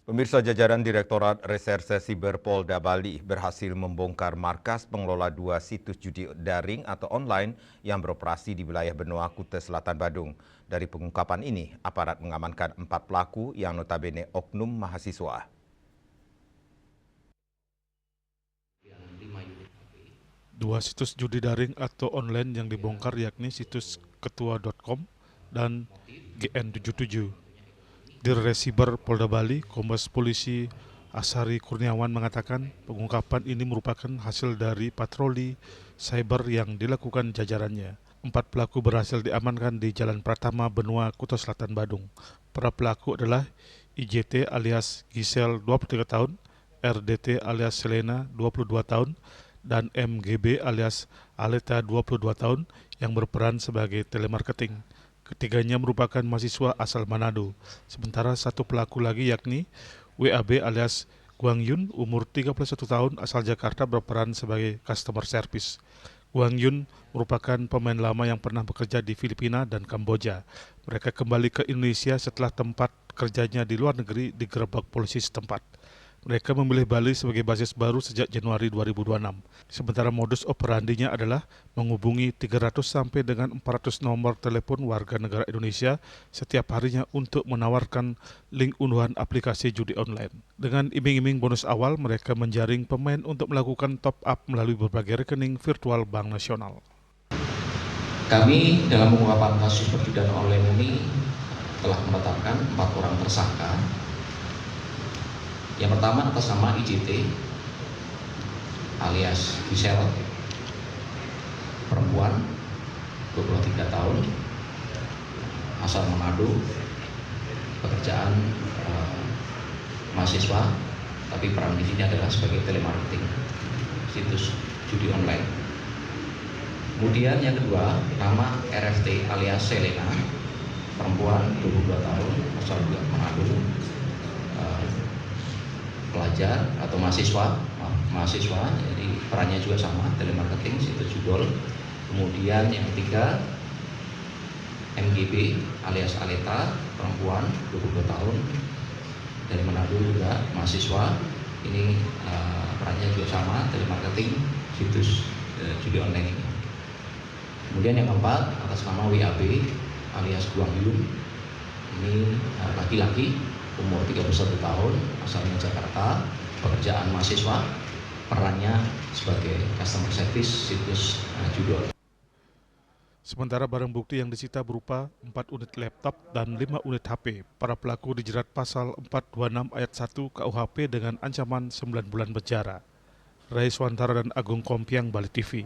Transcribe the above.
Pemirsa, jajaran Direktorat Reserse Siber Polda Bali berhasil membongkar markas pengelola 2 situs judi daring atau online yang beroperasi di wilayah Benoa, Kuta Selatan, Badung. Dari pengungkapan ini, aparat mengamankan 4 pelaku yang notabene oknum mahasiswa. Dua situs judi daring atau online yang dibongkar yakni situs ketua.com dan GN77. Dirresiber Polda Bali, Kombes Polisi Asari Kurniawan mengatakan pengungkapan ini merupakan hasil dari patroli cyber yang dilakukan jajarannya. 4 pelaku berhasil diamankan di Jalan Pratama, Benoa, Kuta Selatan, Badung. Para pelaku adalah IJT alias Gisel 23 tahun, RDT alias Selena 22 tahun, dan MGB alias Aleta 22 tahun yang berperan sebagai telemarketing. Ketiganya merupakan mahasiswa asal Manado, sementara satu pelaku lagi yakni WAB alias Guang Yun umur 31 tahun asal Jakarta berperan sebagai customer service. Guang Yun merupakan pemain lama yang pernah bekerja di Filipina dan Kamboja. Mereka kembali ke Indonesia setelah tempat kerjanya di luar negeri digerebek polisi setempat. Mereka memilih Bali sebagai basis baru sejak Januari 2026. Sementara modus operandinya adalah menghubungi 300 sampai dengan 400 nomor telepon warga negara Indonesia setiap harinya untuk menawarkan link unduhan aplikasi judi online. Dengan iming-iming bonus awal, mereka menjaring pemain untuk melakukan top up melalui berbagai rekening virtual Bank Nasional. Kami dalam pengungkapan kasus perjudian online ini telah menetapkan 4 orang tersangka. Yang pertama atas nama IJT alias Gisel, perempuan 23 tahun, asal Manado, pekerjaan mahasiswa, tapi peran di sini adalah sebagai telemarketing situs judi online. Kemudian yang kedua, nama RFT alias Selena, perempuan 22 tahun, asal juga Manado, pelajar atau mahasiswa, jadi perannya juga sama, telemarketing, situs judol. Kemudian yang ketiga, MGB alias Aleta, perempuan 22 tahun, dari Manado juga, mahasiswa. Ini perannya juga sama, telemarketing, situs judi online ini. Kemudian yang keempat, atas nama WAB alias Guang Yun, ini laki-laki, umur 31 tahun, asalnya Jakarta, pekerjaan mahasiswa, perannya sebagai customer service situs judol. Sementara barang bukti yang disita berupa 4 unit laptop dan 5 unit HP. Para pelaku dijerat pasal 426 ayat 1 KUHP dengan ancaman 9 bulan penjara. Rai Swantara dan Agung Kompiang, Bali TV.